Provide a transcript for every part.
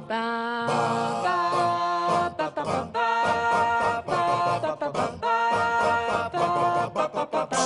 Ba, ba, ba, ba, ba, ba, ba, ba, ba, ba, ba, ba, ba, ba, ba, ba.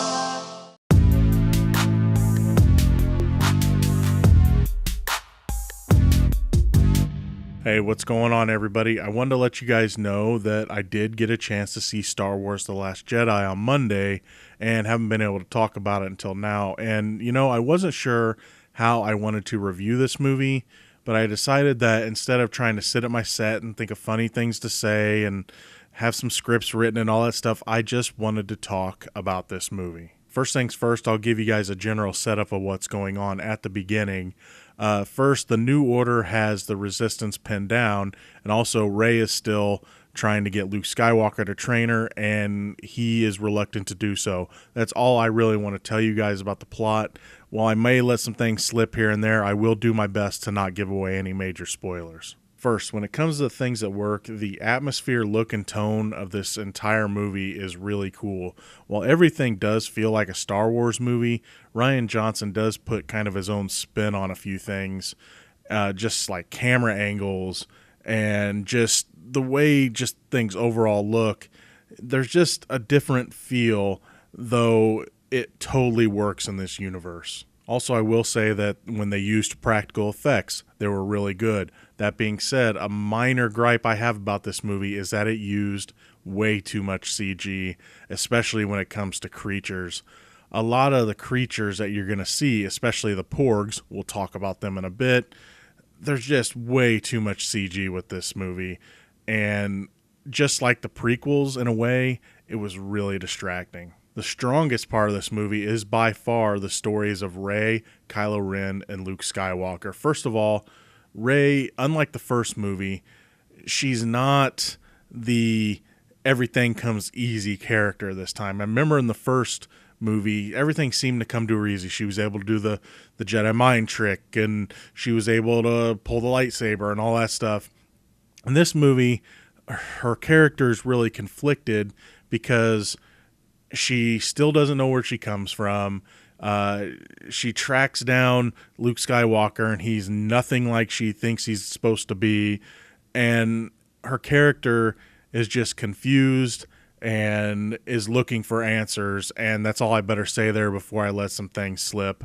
Hey, what's going on, everybody? I wanted to let you guys know that I did get a chance to see Star Wars The Last Jedi on Monday and haven't been able to talk about it until now. And, I wasn't sure how I wanted to review this movie, but I decided that instead of trying to sit at my set and think of funny things to say and have some scripts written and all that stuff, I just wanted to talk about this movie. First things first, I'll give you guys a general setup of what's going on at the beginning. First, the New Order has the Resistance pinned down, and also Rey is still trying to get Luke Skywalker to train her, and he is reluctant to do so. That's all I really want to tell you guys about the plot. While I may let some things slip here and there, I will do my best to not give away any major spoilers. First, when it comes to the things that work, the atmosphere, look, and tone of this entire movie is really cool. While everything does feel like a Star Wars movie, Rian Johnson does put kind of his own spin on a few things, just like camera angles and just the way just things overall look. There's just a different feel, though it totally works in this universe. Also, I will say that when they used practical effects, they were really good. That being said, a minor gripe I have about this movie is that it used way too much CG, especially when it comes to creatures. A lot of the creatures that you're going to see, especially the porgs, we'll talk about them in a bit, there's just way too much CG with this movie. And just like the prequels in a way, it was really distracting. The strongest part of this movie is by far the stories of Rey, Kylo Ren, and Luke Skywalker. First of all, Rey, unlike the first movie, she's not the everything comes easy character this time. I remember in the first movie, everything seemed to come to her easy. She was able to do the Jedi mind trick, and she was able to pull the lightsaber and all that stuff. In this movie, her character is really conflicted because she still doesn't know where she comes from. She tracks down Luke Skywalker, and he's nothing like she thinks he's supposed to be. And her character is just confused and is looking for answers. And that's all I better say there before I let some things slip.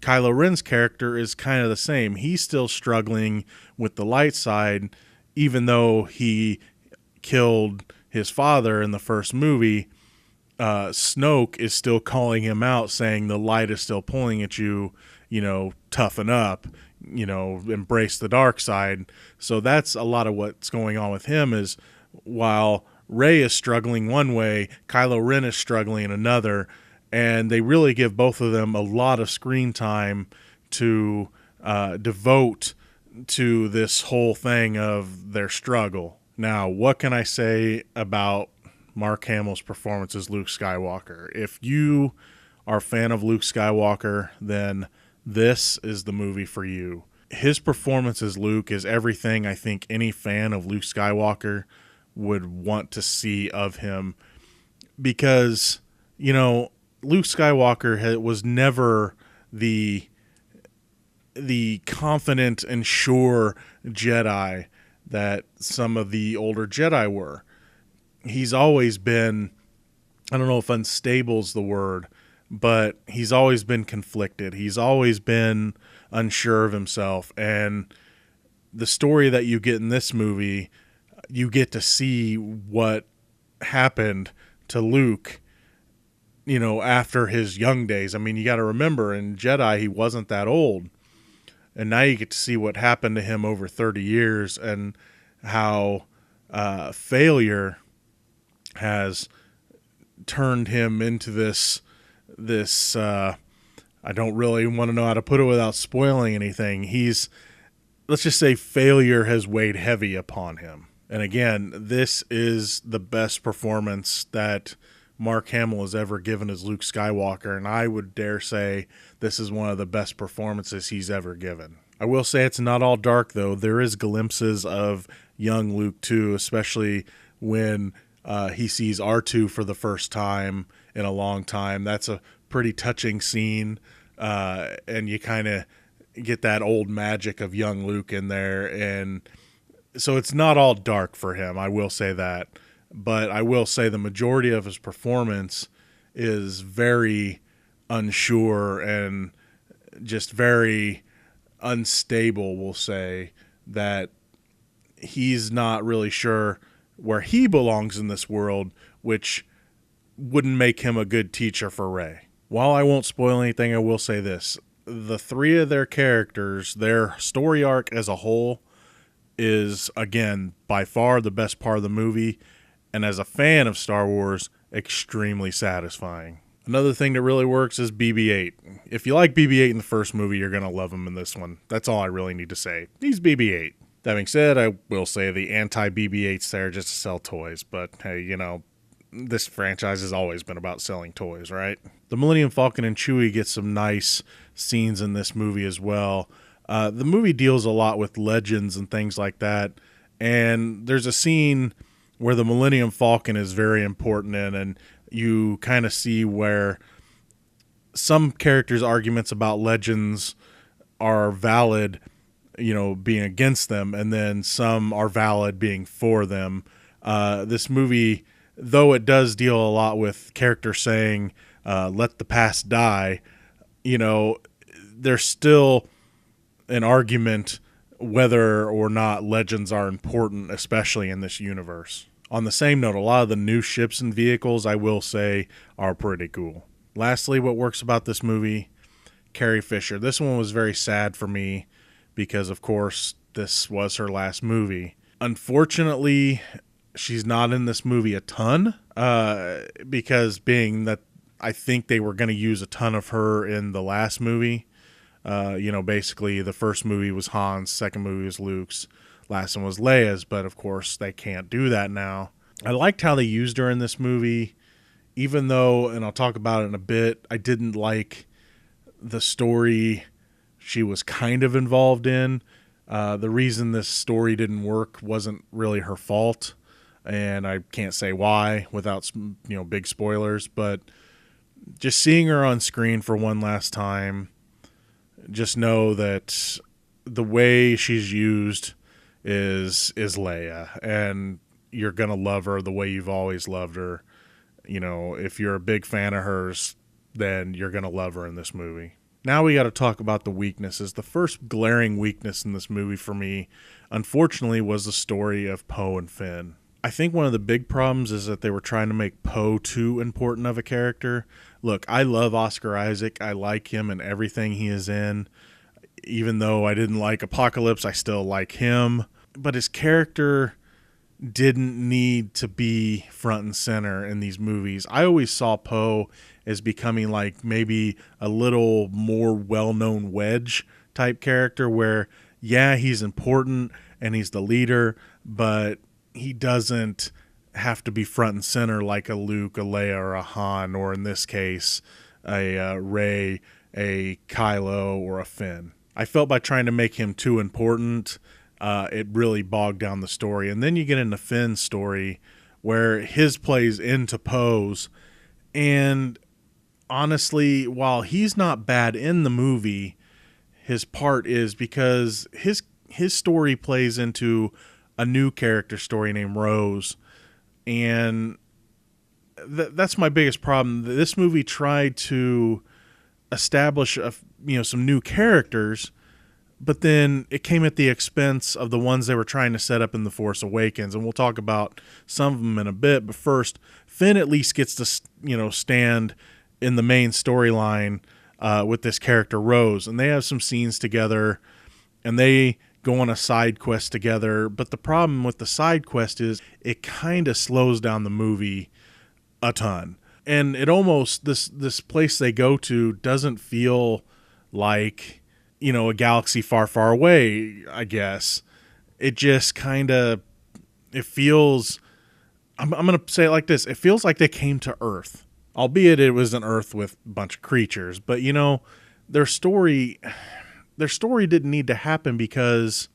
Kylo Ren's character is kind of the same. He's still struggling with the light side, even though he killed his father in the first movie. Snoke is still calling him out, saying the light is still pulling at you, toughen up, embrace the dark side. So that's a lot of what's going on with him is while Rey is struggling one way, Kylo Ren is struggling another, and they really give both of them a lot of screen time to devote to this whole thing of their struggle. Now, what can I say about Mark Hamill's performance as Luke Skywalker? If you are a fan of Luke Skywalker, then this is the movie for you. His performance as Luke is everything I think any fan of Luke Skywalker would want to see of him, because, Luke Skywalker was never the confident and sure Jedi that some of the older Jedi were. He's always been, I don't know if unstable is the word, but he's always been conflicted. He's always been unsure of himself. And the story that you get in this movie, you get to see what happened to Luke, after his young days. I mean, you got to remember, in Jedi, he wasn't that old. And now you get to see what happened to him over 30 years and how failure has turned him into this I don't really want to know how to put it without spoiling anything. Let's just say failure has weighed heavy upon him. And again, this is the best performance that Mark Hamill has ever given as Luke Skywalker, and I would dare say this is one of the best performances he's ever given. I will say it's not all dark, though. There is glimpses of young Luke, too, especially when he sees R2 for the first time in a long time. That's a pretty touching scene, and you kind of get that old magic of young Luke in there, and So it's not all dark for him, I will say that. But I will say the majority of his performance is very unsure and just very unstable, we'll say, that he's not really sure where he belongs in this world, which wouldn't make him a good teacher for Rey. While I won't spoil anything, I will say this. The three of their characters, their story arc as a whole, is, again, by far the best part of the movie, and as a fan of Star Wars, extremely satisfying. Another thing that really works is BB-8. If you like BB-8 in the first movie, you're going to love him in this one. That's all I really need to say. He's BB-8. That being said, I will say the anti-BB-8's there just to sell toys, but hey, this franchise has always been about selling toys, right? The Millennium Falcon and Chewie get some nice scenes in this movie as well. The movie deals a lot with legends and things like that, and there's a scene where the Millennium Falcon is very important in, and you kind of see where some characters' arguments about legends are valid, being against them, and then some are valid being for them. This movie, though it does deal a lot with characters saying, let the past die, there's still an argument whether or not legends are important, especially in this universe. On the same note, a lot of the new ships and vehicles, I will say, are pretty cool. Lastly, what works about this movie, Carrie Fisher. This one was very sad for me because, of course, this was her last movie. Unfortunately, she's not in this movie a ton because being that I think they were going to use a ton of her in the last movie. Basically the first movie was Han's, second movie was Luke's, last one was Leia's, but of course they can't do that now. I liked how they used her in this movie, even though, and I'll talk about it in a bit, I didn't like the story she was kind of involved in. The reason this story didn't work wasn't really her fault, and I can't say why without big spoilers, but just seeing her on screen for one last time, just know that the way she's used is Leia, and you're gonna love her the way you've always loved her. If you're a big fan of hers, then you're gonna love her in this movie. Now we got to talk about the weaknesses. The first glaring weakness in this movie for me, unfortunately, was the story of Poe and Finn. I think one of the big problems is that they were trying to make Poe too important of a character. Look, I love Oscar Isaac. I like him and everything he is in. Even though I didn't like Apocalypse, I still like him. But his character didn't need to be front and center in these movies. I always saw Poe as becoming like maybe a little more well-known Wedge type character where, yeah, he's important and he's the leader, but he doesn't have to be front and center like a Luke, a Leia, or a Han, or in this case, a Rey, a Kylo, or a Finn. I felt by trying to make him too important, it really bogged down the story. And then you get into Finn's story where his plays into Poe's, and honestly, while he's not bad in the movie, his part is because his story plays into a new character story named Rose, and that's my biggest problem. This movie tried to establish some new characters, but then it came at the expense of the ones they were trying to set up in The Force Awakens, and we'll talk about some of them in a bit. But first, Finn at least gets to stand in the main storyline with this character Rose, and they have some scenes together, and they go on a side quest together. But the problem with the side quest is it kind of slows down the movie a ton, and it almost this place they go to doesn't feel like a galaxy far, far away. I guess it just kind of feels. I'm gonna say it like this: it feels like they came to Earth, albeit it was an Earth with a bunch of creatures. But their story didn't need to happen because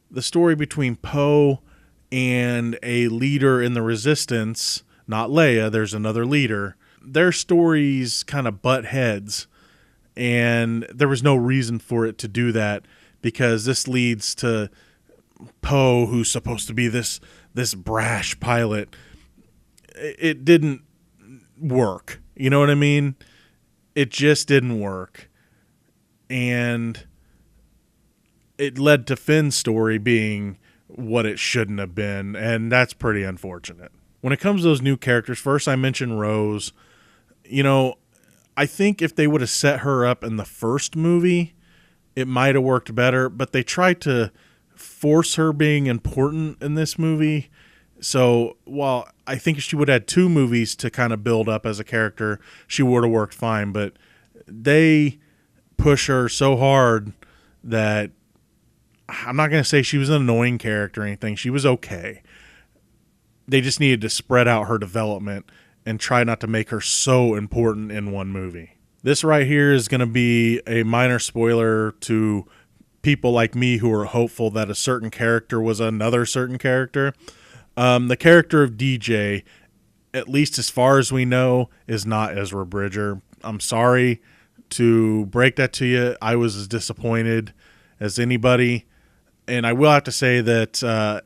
the story between Poe and a leader in the Resistance, not Leia, there's another leader, their stories kind of butt heads, and there was no reason for it to do that because this leads to Poe, who's supposed to be this brash pilot, it didn't work. You know what I mean? It just didn't work. And it led to Finn's story being what it shouldn't have been, and that's pretty unfortunate. When it comes to those new characters, first I mentioned Rose. You know, I think if they would have set her up in the first movie, it might have worked better, but they tried to force her being important in this movie. So while I think if she would have had 2 movies to kind of build up as a character, she would have worked fine. But they push her so hard that I'm not going to say she was an annoying character or anything. She was okay. They just needed to spread out her development and try not to make her so important in one movie. This right here is going to be a minor spoiler to people like me who are hopeful that a certain character was another certain character. The character of DJ, at least as far as we know, is not Ezra Bridger. I'm sorry to break that to you. I was as disappointed as anybody. And I will have to say that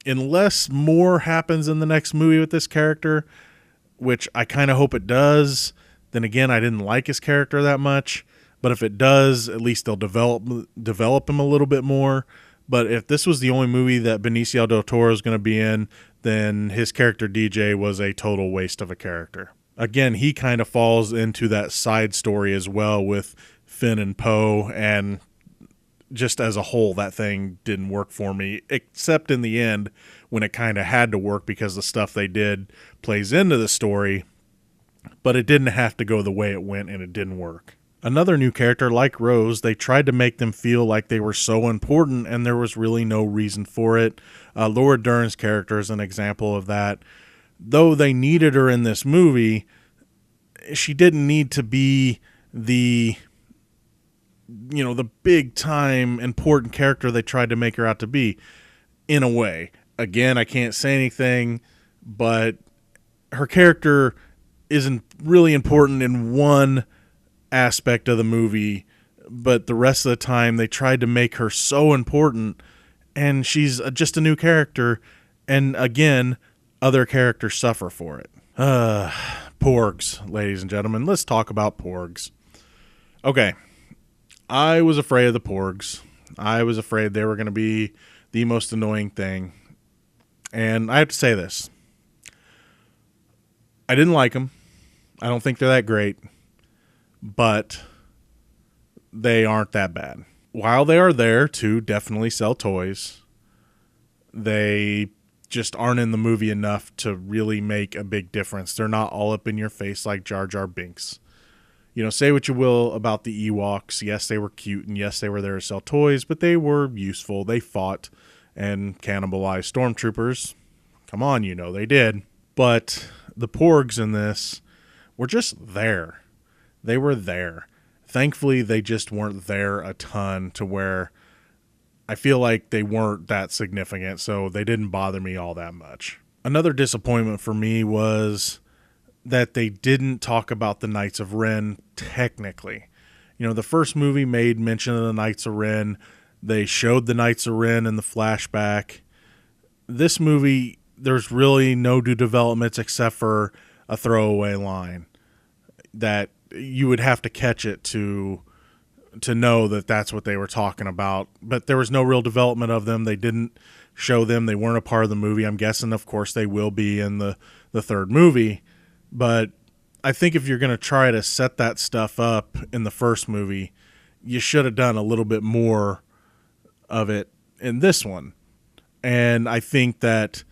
unless more happens in the next movie with this character, which I kind of hope it does, then again, I didn't like his character that much. But if it does, at least they'll develop him a little bit more. But if this was the only movie that Benicio del Toro is going to be in, then his character DJ was a total waste of a character. Again, he kind of falls into that side story as well with Finn and Poe, and just as a whole, that thing didn't work for me, except in the end when it kind of had to work because the stuff they did plays into the story, but it didn't have to go the way it went, and it didn't work. Another new character, like Rose, they tried to make them feel like they were so important, and there was really no reason for it. Laura Dern's character is an example of that. Though they needed her in this movie, she didn't need to be the big time important character they tried to make her out to be, in a way. Again, I can't say anything, but her character isn't really important in one aspect of the movie, but the rest of the time they tried to make her so important, and she's just a new character, and again, other characters suffer for it. Porgs, ladies and gentlemen. Let's talk about porgs. Okay. I was afraid of the porgs. I was afraid they were going to be the most annoying thing. And I have to say this. I didn't like them. I don't think they're that great. But they aren't that bad. While they are there to definitely sell toys, they just aren't in the movie enough to really make a big difference. They're not all up in your face like Jar Jar Binks. Say what you will about the Ewoks. Yes, they were cute, and yes, they were there to sell toys, but they were useful. They fought and cannibalized stormtroopers. Come on, they did. But the porgs in this were just there. They were there. Thankfully, they just weren't there a ton to where I feel like they weren't that significant, so they didn't bother me all that much. Another disappointment for me was that they didn't talk about the Knights of Ren technically. The first movie made mention of the Knights of Ren. They showed the Knights of Ren in the flashback. This movie, there's really no new developments except for a throwaway line that you would have to catch it to know that that's what they were talking about. But there was no real development of them. They didn't show them. They weren't a part of the movie. I'm guessing, of course, they will be in the third movie. But I think if you're going to try to set that stuff up in the first movie, you should have done a little bit more of it in this one. And I think that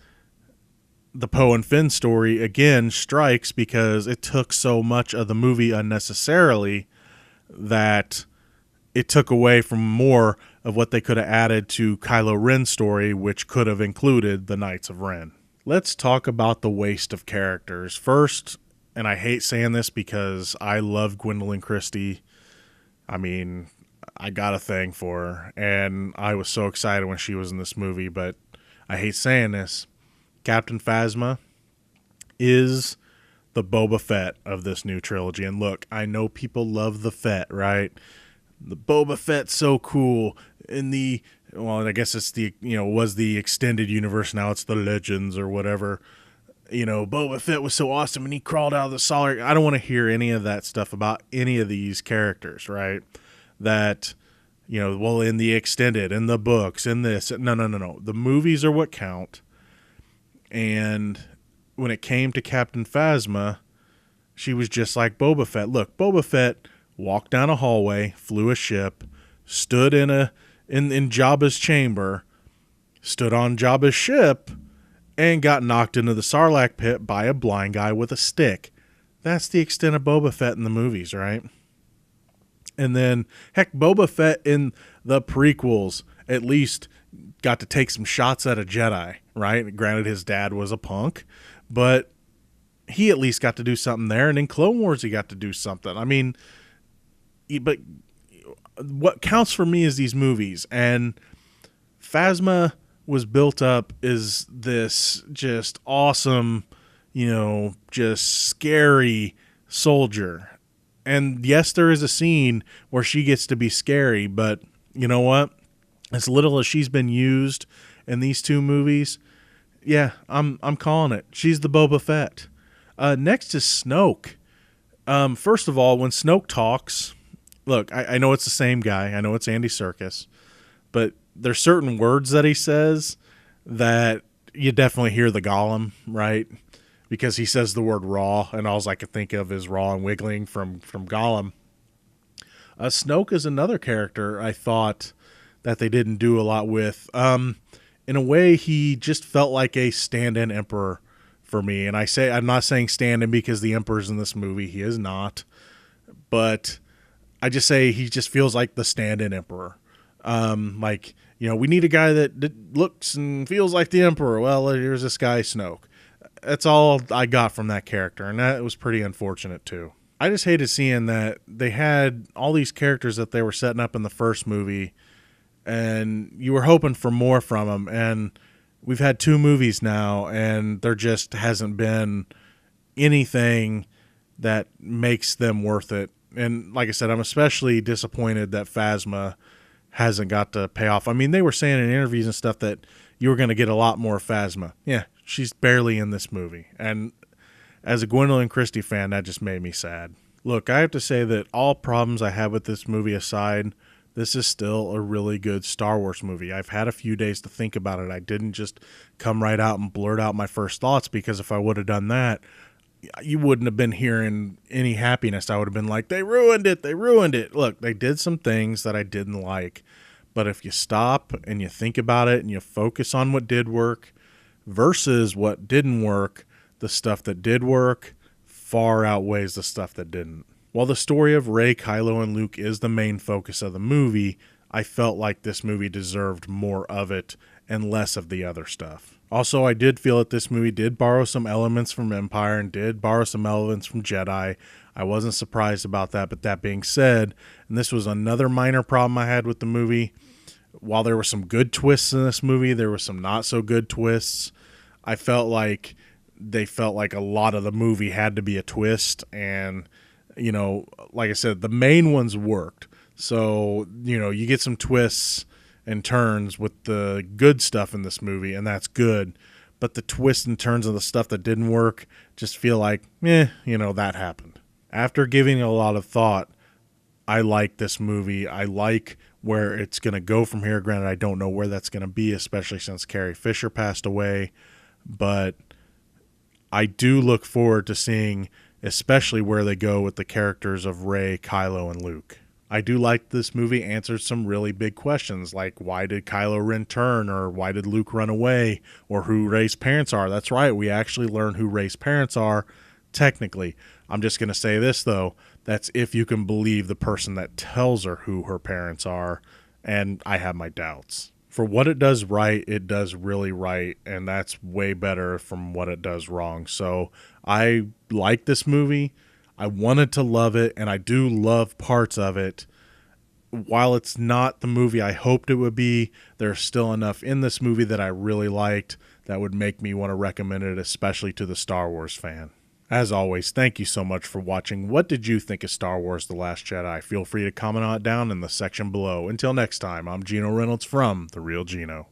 the Poe and Finn story, again, strikes because it took so much of the movie unnecessarily that it took away from more of what they could have added to Kylo Ren's story, which could have included the Knights of Ren. Let's talk about the waste of characters. First, and I hate saying this because I love Gwendolyn Christie. I mean, I got a thing for her, and I was so excited when she was in this movie, but I hate saying this. Captain Phasma is the Boba Fett of this new trilogy. And look, I know people love the Fett, right? the Boba Fett's so cool. In the, well, I guess it's the, was the extended universe. Now it's the Legends or whatever. Boba Fett was so awesome and he crawled out of the solid. I don't want to hear any of that stuff about any of these characters, right? That, well, in the extended, in the books, in this. No. The movies are what count. And when it came to Captain Phasma, she was just like Boba Fett. Look, Boba Fett walked down a hallway, flew a ship, stood in Jabba's chamber, stood on Jabba's ship, and got knocked into the Sarlacc pit by a blind guy with a stick. That's the extent of Boba Fett in the movies, right? And then, heck, Boba Fett in the prequels at least got to take some shots at a Jedi, right? Granted, his dad was a punk, but he at least got to do something there. And in Clone Wars, he got to do something. I mean, but what counts for me is these movies. And Phasma was built up as this just awesome, just scary soldier. And yes, there is a scene where she gets to be scary, but you know what? As little as she's been used in these two movies, yeah, I'm calling it. She's the Boba Fett. Next is Snoke. First of all, when Snoke talks, look, I know it's the same guy. I know it's Andy Serkis, but there's certain words that he says that you definitely hear the Gollum, right? Because he says the word raw, and all I could think of is raw and wiggling from Gollum. Snoke is another character I thought that they didn't do a lot with. In a way, he just felt like a stand-in emperor for me. And I'm not saying stand-in because the emperor's in this movie. He is not. But I just say he just feels like the stand-in emperor. We need a guy that looks and feels like the emperor. Well, here's this guy, Snoke. That's all I got from that character, and that was pretty unfortunate too. I just hated seeing that they had all these characters that they were setting up in the first movie, and you were hoping for more from them, and we've had 2 movies now, and there just hasn't been anything that makes them worth it. And like I said, I'm especially disappointed that Phasma hasn't got to pay off. I mean, they were saying in interviews and stuff that you were going to get a lot more Phasma. Yeah, she's barely in this movie. And as a Gwendolyn Christie fan, that just made me sad. Look, I have to say that all problems I have with this movie aside, this is still a really good Star Wars movie. I've had a few days to think about it. I didn't just come right out and blurt out my first thoughts, because if I would have done that, you wouldn't have been hearing any happiness. I would have been like, they ruined it. They ruined it. Look, they did some things that I didn't like. But if you stop and you think about it and you focus on what did work versus what didn't work, the stuff that did work far outweighs the stuff that didn't. While the story of Rey, Kylo, and Luke is the main focus of the movie, I felt like this movie deserved more of it and less of the other stuff. Also, I did feel that this movie did borrow some elements from Empire and did borrow some elements from Jedi. I wasn't surprised about that, but that being said, and this was another minor problem I had with the movie, while there were some good twists in this movie, there were some not so good twists. I felt like a lot of the movie had to be a twist, and, like I said, the main ones worked. So, you get some twists and turns with the good stuff in this movie, and that's good. But the twists and turns of the stuff that didn't work just feel like, that happened. After giving it a lot of thought, I like this movie. I like where it's going to go from here. Granted, I don't know where that's going to be, especially since Carrie Fisher passed away. But I do look forward to seeing especially where they go with the characters of Rey, Kylo, and Luke. I do like this movie answered some really big questions, like why did Kylo Ren turn, or why did Luke run away, or who Rey's parents are. That's right, we actually learn who Rey's parents are, technically. I'm just going to say this, though. That's if you can believe the person that tells her who her parents are, and I have my doubts. For what it does right, it does really right, and that's way better from what it does wrong. So I like this movie. I wanted to love it, and I do love parts of it. While it's not the movie I hoped it would be, there's still enough in this movie that I really liked that would make me want to recommend it, especially to the Star Wars fan. As always, thank you so much for watching. What did you think of Star Wars The Last Jedi? Feel free to comment on it down in the section below. Until next time, I'm Gino Reynolds from The Real Gino.